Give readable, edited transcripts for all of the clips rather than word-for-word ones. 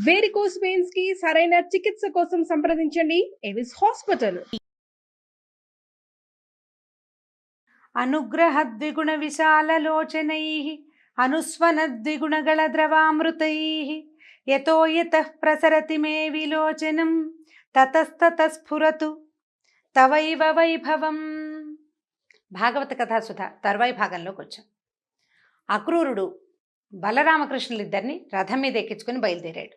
Varicose veins కి సరైన చికిత్స కోసం సంప్రదించండి ఎవిస్ హాస్పిటల్. అనుగ్రహ ద్విగుణ విశాలలోచనై అనుస్వన ద్విగుణగళ ద్రవామృతై యతో యతః ప్రసరతి మే విలోచనం తతస్తత స్ఫురతు తవైవ వైభవం. భాగవత కథాసుధ తర్వాయి భాగంలోకి వచ్చాం. అక్రూరుడు బలరామకృష్ణులిద్దరిని రథం మీద ఎక్కించుకుని బయలుదేరాడు.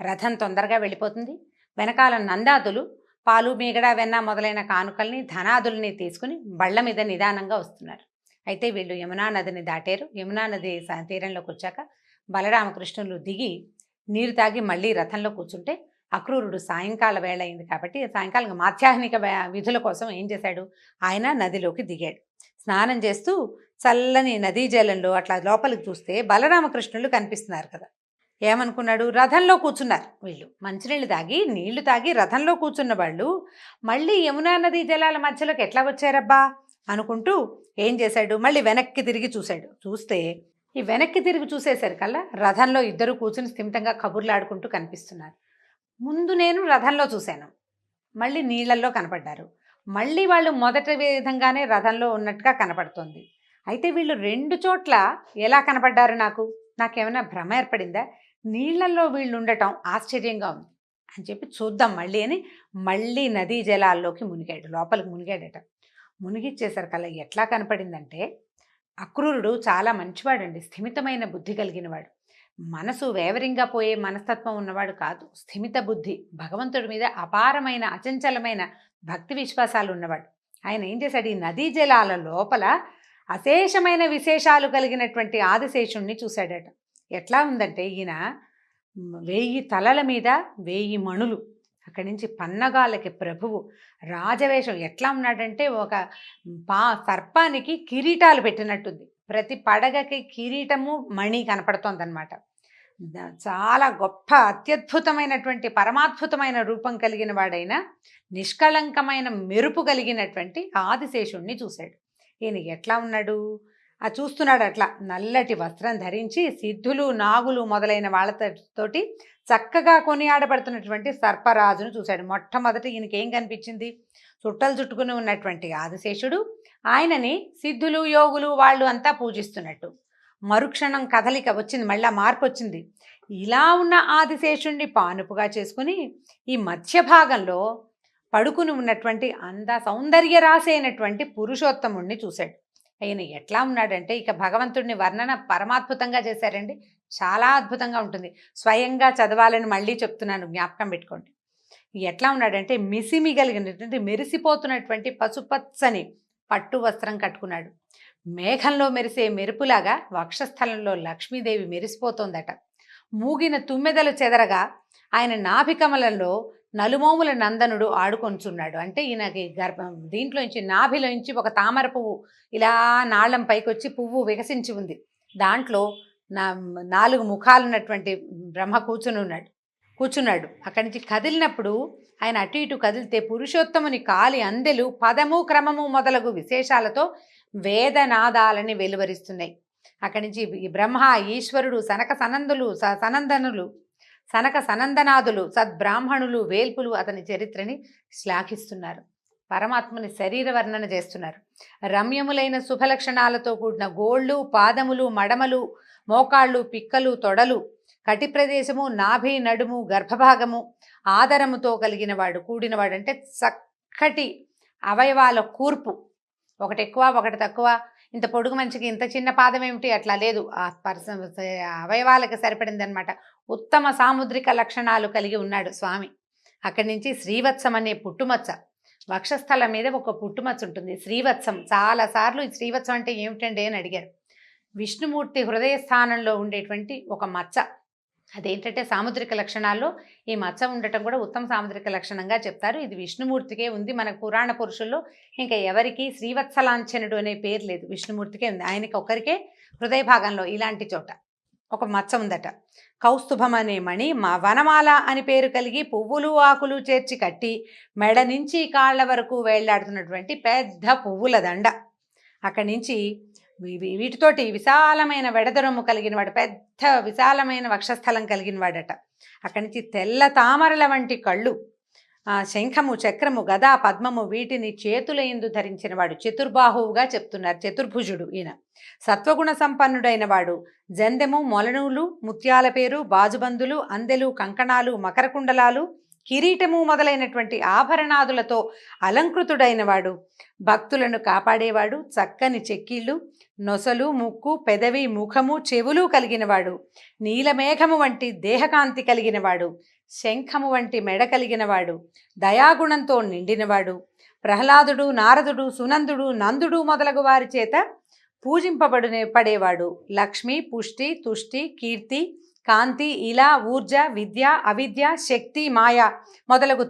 రథం తొందరగా వెళ్ళిపోతుంది. వెనకాల నందాదులు పాలు మీగడ వెన్న మొదలైన కానుకల్ని ధనాదుల్ని తీసుకుని బళ్ళ మీద నిదానంగా వస్తున్నారు. అయితే వీళ్ళు యమునా నదిని దాటారు. యమునా నది తీరంలోకి వచ్చాక బలరామకృష్ణులు దిగి నీరు తాగి మళ్ళీ రథంలో కూర్చుంటే అక్రూరుడు సాయంకాల వేళ అయింది కాబట్టి సాయంకాలం మాధ్యాహ్నిక విధుల కోసం ఏం చేశాడు, ఆయన నదిలోకి దిగాడు. స్నానం చేస్తూ చల్లని నదీ జలంలో అట్లా లోపలికి చూస్తే బలరామకృష్ణులు కనిపిస్తున్నారు కదా. ఏమనుకున్నాడు, రథంలో కూర్చున్నారు వీళ్ళు. మంచినీళ్ళు తాగి నీళ్లు తాగి రథంలో కూర్చున్న వాళ్ళు మళ్ళీ యమునా నదీ జలాల మధ్యలోకి ఎట్లా వచ్చారబ్బా అనుకుంటూ ఏం చేశాడు, మళ్ళీ వెనక్కి తిరిగి చూశాడు. చూస్తే ఈ వెనక్కి తిరిగి చూసేసరికల్లా రథంలో ఇద్దరు కూర్చుని స్థిమితంగా కబుర్లు ఆడుకుంటూ కనిపిస్తున్నారు. ముందు నేను రథంలో చూశాను, మళ్ళీ నీళ్లలో కనపడ్డారు. మళ్ళీ వాళ్ళు మొదటి విధంగానే రథంలో ఉన్నట్టుగా కనపడుతోంది. అయితే వీళ్ళు రెండు చోట్ల ఎలా కనపడ్డారు, నాకేమైనా భ్రమ ఏర్పడిందా, నీళ్లలో వీళ్ళు ఉండటం ఆశ్చర్యంగా ఉంది అని చెప్పి చూద్దాం మళ్ళీ అని మళ్ళీ నదీ జలాల్లోకి మునిగాడు. లోపలికి మునిగాడట. మునిగిచ్చేసరికల్లా ఎట్లా కనపడిందంటే అక్రూరుడు చాలా మంచివాడండి, స్థిమితమైన బుద్ధి కలిగినవాడు. మనసు వేవరింగా పోయే మనస్తత్వం ఉన్నవాడు కాదు, స్థిమిత బుద్ధి, భగవంతుడి మీద అపారమైన అచంచలమైన భక్తి విశ్వాసాలు ఉన్నవాడు. ఆయన ఏం చేశాడు, ఈ నదీ జలాల లోపల అశేషమైన విశేషాలు కలిగినటువంటి ఆదిశేషుణ్ణి చూశాడట. ఎట్లా ఉందంటే ఈయన 1000 తలల మీద 1000 మణులు, అక్కడి నుంచి పన్నగాళ్ళకి ప్రభువు, రాజవేషం. ఎట్లా ఉన్నాడంటే ఒక సర్పానికి కిరీటాలు పెట్టినట్టుంది. ప్రతి పడగకి కిరీటము మణి కనపడుతోందనమాట. చాలా గొప్ప అత్యద్భుతమైనటువంటి పరమాద్భుతమైన రూపం కలిగిన వాడైన నిష్కళంకమైన మెరుపు కలిగినటువంటి ఆదిశేషుణ్ణి చూశాడు. ఈయన ఎట్లా ఉన్నాడు, చూస్తున్నాడు అట్లా నల్లటి వస్త్రం ధరించి సిద్ధులు నాగులు మొదలైన వాళ్ళతోటి చక్కగా కొనియాడబడుతున్నటువంటి సర్పరాజును చూశాడు. మొట్టమొదటి ఈయనకేం కనిపించింది, చుట్టలు చుట్టుకుని ఉన్నటువంటి ఆదిశేషుడు ఆయనని సిద్ధులు యోగులు వాళ్ళు అంతా పూజిస్తున్నట్టు. మరుక్షణం కదలిక వచ్చింది, మళ్ళా మార్పు వచ్చింది. ఇలా ఉన్న ఆదిశేషుణ్ణి పానుపుగా చేసుకుని ఈ మధ్య భాగంలో పడుకుని ఉన్నటువంటి సౌందర్య రాశి అయినటువంటి పురుషోత్తముణ్ణి చూశాడు. ఆయన ఎట్లా ఉన్నాడంటే, ఇక భగవంతుడిని వర్ణన పరమాద్భుతంగా చేశారండి, చాలా అద్భుతంగా ఉంటుంది. స్వయంగా చదవాలని మళ్ళీ చెప్తున్నాను, జ్ఞాపకం పెట్టుకోండి. ఎట్లా ఉన్నాడంటే మిసిమి కలిగినటువంటి మెరిసిపోతున్నటువంటి పసుపచ్చని పట్టు వస్త్రం కట్టుకున్నాడు. మేఘంలో మెరిసే మెరుపులాగా వక్షస్థలంలో లక్ష్మీదేవి మెరిసిపోతోందట. మూగిన తుమ్మెదలు చెదరగా ఆయన నాభికమలంలో నలుమోముల నందనుడు ఆడుకొంచున్నాడు. అంటే ఈయనకి దీంట్లోంచి నాభిలోంచి ఒక తామర పువ్వు ఇలా నాళం పైకి వచ్చి పువ్వు వికసించి ఉంది. దాంట్లో 4 ముఖాలున్నటువంటి బ్రహ్మ కూర్చున్నాడు. అక్కడి నుంచి కదిలినప్పుడు ఆయన అటు ఇటు కదిలితే పురుషోత్తముని కాలి అందెలు పదము క్రమము మొదలగు విశేషాలతో వేదనాదాలని వెలువరిస్తున్నాయి. అక్కడి నుంచి బ్రహ్మ ఈశ్వరుడు సనక సనందనాదులు సద్బ్రాహ్మణులు వేల్పులు అతని చరిత్రని శ్లాఘిస్తున్నారు. పరమాత్మని శరీర వర్ణన చేస్తున్నారు. రమ్యములైన శుభలక్షణాలతో కూడిన గోళ్ళు, పాదములు, మడమలు, మోకాళ్ళు, పిక్కలు, తొడలు, కటి ప్రదేశము, నాభి, నడుము, గర్భభాగము ఆదరముతో కూడినవాడు. అంటే చక్కటి అవయవాల కూర్పు, ఒకటి ఎక్కువ ఒకటి తక్కువ, ఇంత పొడుగు మనిషికి ఇంత చిన్న పాదం ఏమిటి అట్లా లేదు, ఆ అవయవాలకు సరిపడిందనమాట. ఉత్తమ సాముద్రిక లక్షణాలు కలిగి ఉన్నాడు స్వామి. అక్కడి నుంచి శ్రీవత్సం అనే పుట్టుమచ్చ, వక్షస్థలం మీద ఒక పుట్టుమచ్చ ఉంటుంది, శ్రీవత్సం. చాలాసార్లు ఈ శ్రీవత్సం అంటే ఏమిటండి అని అడిగారు. విష్ణుమూర్తి హృదయ స్థానంలో ఉండేటువంటి ఒక మచ్చ. అదేంటంటే సాముద్రిక లక్షణాల్లో ఈ మచ్చ ఉండటం కూడా ఉత్తమ సాముద్రిక లక్షణంగా చెప్తారు. ఇది విష్ణుమూర్తికే ఉంది, మనకు పురాణ పురుషుల్లో ఇంకా ఎవరికి శ్రీవత్సలాంఛనుడు అనే పేరు లేదు, విష్ణుమూర్తికే ఉంది. ఆయనకి ఒకరికే హృదయ భాగంలో ఇలాంటి చోట ఒక మచ్చ ఉందట. కౌస్తుభం అనే మణి వనమాల అని పేరు కలిగి పువ్వులు ఆకులు చేర్చి కట్టి మెడ నుంచి కాళ్ళ వరకు వేళ్లాడుతున్నటువంటి పెద్ద పువ్వుల దండ. అక్కడి నుంచి వీటితోటి విశాలమైన వెడదరొమ్ము కలిగిన వాడు, పెద్ద విశాలమైన వక్షస్థలం కలిగిన వాడట. అక్కడి నుంచి తెల్ల తామరల వంటి కళ్ళు, శంఖము, చక్రము, గద, పద్మము వీటిని చేతులయందు ధరించిన వాడు, చతుర్బాహువుగా చెప్తున్నారు, చతుర్భుజుడు ఈయన. సత్వగుణ సంపన్నుడైన వాడు, జందెము, మొలనూలు, ముత్యాల పేరు, బాజుబందులు, అందెలు, కంకణాలు, మకరకుండలాలు, కిరీటము మొదలైనటువంటి ఆభరణాదులతో అలంకృతుడైన వాడు, భక్తులను కాపాడేవాడు, చక్కని చెక్కిళ్ళు, నొసలు, ముక్కు, పెదవి, ముఖము, చెవులు కలిగినవాడు, నీలమేఘము వంటి దేహకాంతి కలిగినవాడు, శంఖము వంటి మెడ కలిగినవాడు, దయాగుణంతో నిండినవాడు, ప్రహ్లాదుడు, నారదుడు, సునందుడు, నందుడు మొదలగు వారి చేత పడేవాడు, లక్ష్మి, పుష్టి, తుష్టి, కీర్తి, కాంతి, ఇలా, ఊర్జ, విద్య, అవిద్య, శక్తి, మాయ మొదలగు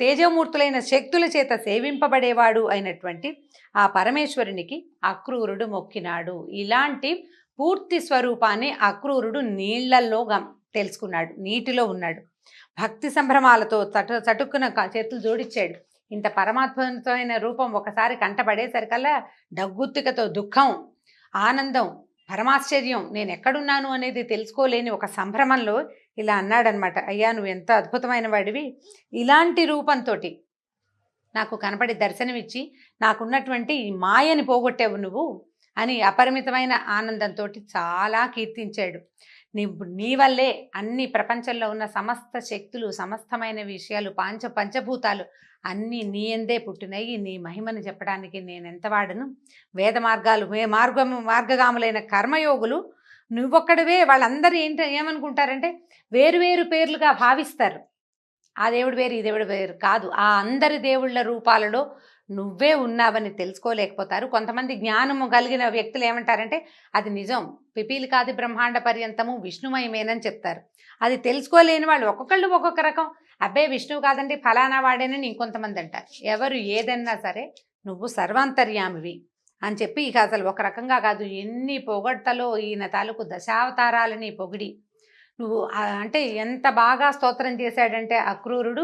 తేజోమూర్తులైన శక్తుల చేత సేవింపబడేవాడు అయినటువంటి ఆ పరమేశ్వరునికి అక్రూరుడు మొక్కినాడు. ఇలాంటి పూర్తి స్వరూపాన్ని అక్రూరుడు నీళ్లలో తెలుసుకున్నాడు, నీటిలో ఉన్నాడు. భక్తి సంభ్రమాలతో చటుక్కున చేతులు జోడించాడు. ఇంత పరమాత్మమైన రూపం ఒకసారి కంటపడేసరికల్లా డగ్గుత్తికతో దుఃఖం, ఆనందం, పరమాశ్చర్యం, నేను ఎక్కడున్నాను అనేది తెలుసుకోలేని ఒక సంభ్రమంలో ఇలా అన్నాడనమాట, అయ్యా నువ్వు ఎంత అద్భుతమైన వాడివి, ఇలాంటి రూపంతో నాకు కనపడి దర్శనమిచ్చి నాకున్నటువంటి మాయని పోగొట్టావు నువ్వు అని అపరిమితమైన ఆనందంతో చాలా కీర్తించాడు. నీ వల్లే అన్ని ప్రపంచంలో ఉన్న సమస్త శక్తులు, సమస్తమైన విషయాలు, పంచభూతాలు అన్నీ నీ ఎందే పుట్టినాయి. నీ మహిమని చెప్పడానికి నేనెంత వాడను. వేద మార్గగాములైన కర్మయోగులు నువ్వొక్కడివే, వాళ్ళందరూ ఏమనుకుంటారంటే వేరువేరు పేర్లుగా భావిస్తారు. ఆ దేవుడు వేరు, ఈ దేవుడు వేరు కాదు. ఆ అందరి దేవుళ్ళ రూపాలలో నువ్వే ఉన్నావని తెలుసుకోలేకపోతారు. కొంతమంది జ్ఞానము కలిగిన వ్యక్తులు ఏమంటారంటే అది నిజం, పిపీలికాది బ్రహ్మాండ పర్యంతము విష్ణుమయమేనని చెప్తారు. అది తెలుసుకోలేని వాళ్ళు ఒక్కొక్కళ్ళు ఒక్కొక్క రకం, అబ్బే విష్ణువు కాదండి ఫలానా వాడేనని ఇంకొంతమంది అంటారు. ఎవరు ఏదన్నా సరే నువ్వు సర్వాంతర్యామివి అని చెప్పి ఇక అసలు ఒక రకంగా కాదు, ఎన్ని పొగడ్తలో ఈయన తాలూకు దశావతారాలని పొగిడి నువ్వు అంటే ఎంత బాగా స్తోత్రం చేశాడంటే అక్రూరుడు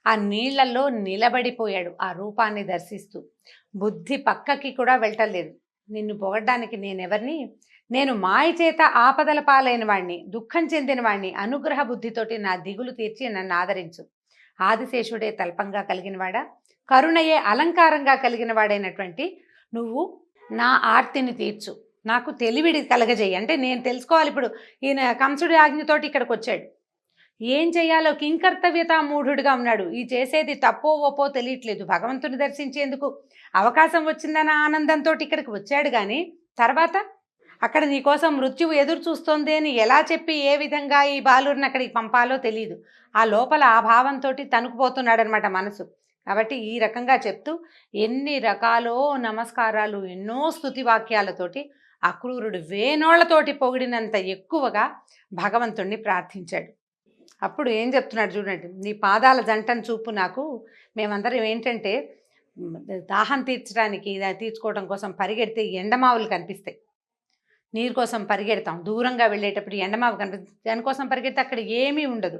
ఆ నీళ్లలో నిలబడిపోయాడు ఆ రూపాన్ని దర్శిస్తూ. బుద్ధి పక్కకి కూడా వెళ్ళలేదు. నిన్ను పొగడ్డానికి నేనెవరిని, నేను మాయ చేత ఆపదల పాలైన వాణ్ణి, దుఃఖం చెందిన వాణ్ణి, అనుగ్రహ బుద్ధితోటి నా దిగులు తీర్చి నన్ను ఆదరించు. ఆదిశేషుడే తల్పంగా కలిగినవాడా, కరుణయే అలంకారంగా కలిగిన వాడైనటువంటి నువ్వు నా ఆర్తిని తీర్చు, నాకు తెలివిడి కలగజేయి. అంటే నేను తెలుసుకోవాలి. ఇప్పుడు ఈయన కంసుడి ఆజ్ఞతోటి ఇక్కడికి వచ్చాడు, ఏం చేయాలో కింకర్తవ్యత మూఢుడిగా ఉన్నాడు. ఈ చేసేది తప్పో ఒప్పో తెలియట్లేదు. భగవంతుని దర్శించేందుకు అవకాశం వచ్చిందన్న ఆనందంతో ఇక్కడికి వచ్చాడు, కానీ తర్వాత అక్కడ నీకోసం మృత్యువు ఎదురు చూస్తోంది అని ఎలా చెప్పి ఏ విధంగా ఈ బాలుడిని అక్కడికి పంపాలో తెలియదు. ఆ లోపల ఆ భావంతో తనుకుపోతున్నాడు అనమాట మనసు. కాబట్టి ఈ రకంగా చెప్తూ ఎన్ని రకాలో నమస్కారాలు, ఎన్నో స్తుతి వాక్యాలతోటి అక్రూరుడు వేనోళ్లతోటి పొగిడినంత ఎక్కువగా భగవంతుణ్ణి ప్రార్థించాడు. అప్పుడు ఏం చెప్తున్నాడు చూడండి, నీ పాదాల జంటను చూపు నాకు. మేమందరం ఏంటంటే దాహం తీర్చుకోవడం కోసం పరిగెడితే ఎండమావులు కనిపిస్తాయి, నీరు కోసం పరిగెడతాం, దూరంగా వెళ్ళేటప్పుడు ఎండమావు కనిపిస్తుంది, దానికోసం పరిగెడితే అక్కడ ఏమీ ఉండదు.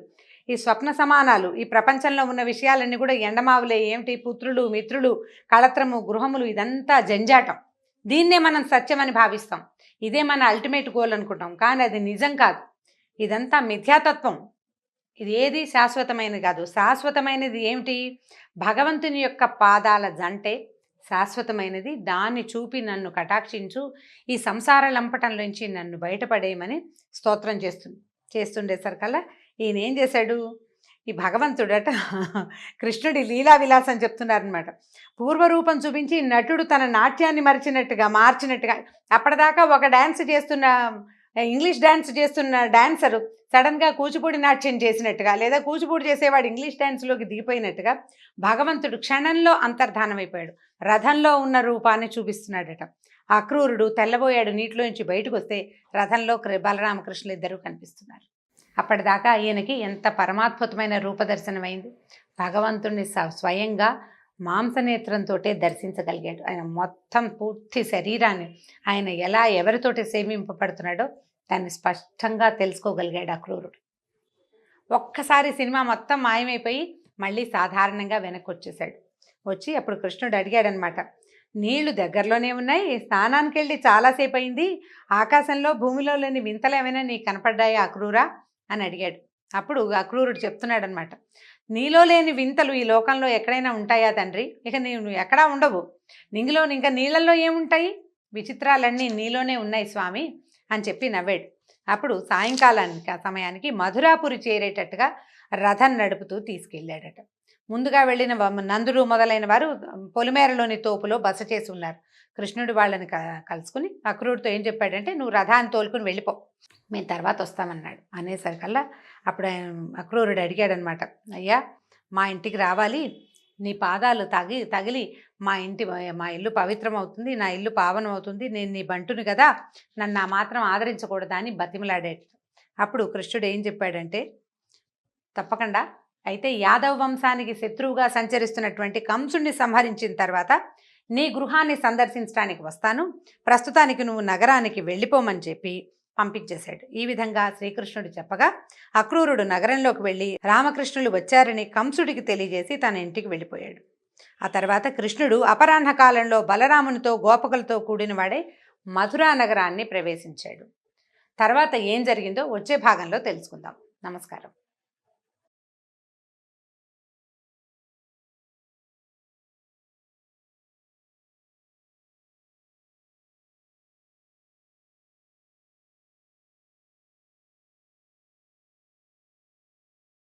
ఈ స్వప్న సమానాలు, ఈ ప్రపంచంలో ఉన్న విషయాలన్నీ కూడా ఎండమావులే. ఏమిటి, పుత్రులు, మిత్రులు, కళత్రము, గృహములు, ఇదంతా జంజాటం. దీన్నే మనం సత్యమని భావిస్తాం, ఇదే మన అల్టిమేట్ గోల్ అనుకుంటాం. కానీ అది నిజం కాదు, ఇదంతా మిథ్యాతత్వం. ఇది ఏది శాశ్వతమైనది కాదు. శాశ్వతమైనది ఏమిటి, భగవంతుని యొక్క పాదాల జంటే శాశ్వతమైనది. దాన్ని చూపి నన్ను కటాక్షించు, ఈ సంసార లంపటంలోంచి నన్ను బయటపడేయమని స్తోత్రం చేస్తుండేసరికల్లా ఈయన ఏం చేశాడు, ఈ భగవంతుడట కృష్ణుడి లీలా విలాసం చెప్తున్నారనమాట. పూర్వరూపం చూపించి నటుడు తన నాట్యాన్ని మార్చినట్టుగా అప్పటిదాకా ఒక డ్యాన్స్ చేస్తున్న, ఇంగ్లీష్ డ్యాన్స్ చేస్తున్న డాన్సరు సడన్గా కూచిపూడి నాట్యం చేసినట్టుగా, లేదా కూచిపూడి చేసేవాడు ఇంగ్లీష్ డ్యాన్స్లోకి దిగిపోయినట్టుగా భగవంతుడు క్షణంలో అంతర్ధానమైపోయాడు. రథంలో ఉన్న రూపాన్ని చూపిస్తున్నాడట. అక్రూరుడు తెల్లబోయాడు, నీటిలోంచి బయటకు వస్తే రథంలో బలరామకృష్ణులు ఇద్దరూ కనిపిస్తున్నారు. అప్పటిదాకా ఈయనకి ఎంత పరమాద్భుతమైన రూపదర్శనమైంది. భగవంతుణ్ణి స్వయంగా మాంసనేత్రంతో దర్శించగలిగాడు. ఆయన మొత్తం పూర్తి శరీరాన్ని ఆయన ఎలా ఎవరితోటి సేవింపబడుతున్నాడో దాన్ని స్పష్టంగా తెలుసుకోగలిగాడు అక్రూరుడు. ఒక్కసారి సినిమా మొత్తం మాయమైపోయి మళ్ళీ సాధారణంగా వెనక్కి వచ్చేసాడు. వచ్చి అప్పుడు కృష్ణుడు అడిగాడనమాట, నీళ్లు దగ్గరలోనే ఉన్నాయి, స్నానానికి వెళ్ళి చాలాసేపు అయింది, ఆకాశంలో భూమిలో లేని వింతలు ఏమైనా నీకు కనపడ్డాయా అక్రూరా అని అడిగాడు. అప్పుడు అక్రూరుడు చెప్తున్నాడు అనమాట, నీలో లేని వింతలు ఈ లోకంలో ఎక్కడైనా ఉంటాయా తండ్రి? ఇక నువ్వు ఎక్కడా ఉండవు, నింగిలో ఇంకా నీళ్ళల్లో ఏముంటాయి, విచిత్రాలన్నీ నీలోనే ఉన్నాయి స్వామి అని చెప్పి నవ్వాడు. అప్పుడు సాయంకాలానికి ఆ సమయానికి మధురాపురి చేరేటట్టుగా రథం నడుపుతూ తీసుకెళ్ళాడట. ముందుగా వెళ్ళిన నందుడు మొదలైన వారు పొలిమేరలోని తోపులో బస చేసి ఉన్నారు. కృష్ణుడు వాళ్ళని కలుసుకుని అక్రూరుడితో ఏం చెప్పాడంటే, నువ్వు రథాన్ని తోలుకుని వెళ్ళిపో, మేము తర్వాత వస్తామన్నాడు. అనేసరికల్లా అప్పుడు అక్రూరుడు అడిగాడనమాట, అయ్యా మా ఇంటికి రావాలి, నీ పాదాలు తగిలి మా ఇల్లు పవిత్రం అవుతుంది, నా ఇల్లు పావనం అవుతుంది, నేను నీ బంటుని కదా, నన్ను ఆ మాత్రం ఆదరించకూడదా అని బతిమలాడాడు. అప్పుడు కృష్ణుడు ఏం చెప్పాడంటే, తప్పకుండా, అయితే యాదవ వంశానికి శత్రువుగా సంచరిస్తున్నటువంటి కంసుడిని సంహరించిన తర్వాత నీ గృహాన్ని సందర్శించడానికి వస్తాను, ప్రస్తుతానికి నువ్వు నగరానికి వెళ్ళిపోమని చెప్పి పంపించేశాడు. ఈ విధంగా శ్రీకృష్ణుడు చెప్పగా అక్రూరుడు నగరంలోకి వెళ్ళి రామకృష్ణులు వచ్చారని కంసుడికి తెలియజేసి తన ఇంటికి వెళ్ళిపోయాడు. ఆ తర్వాత కృష్ణుడు అపరాహ్న కాలంలో బలరామునితో గోపకులతో కూడిన వాడే మధురా నగరాన్ని ప్రవేశించాడు. తర్వాత ఏం జరిగిందో వచ్చే భాగంలో తెలుసుకుందాం. నమస్కారం.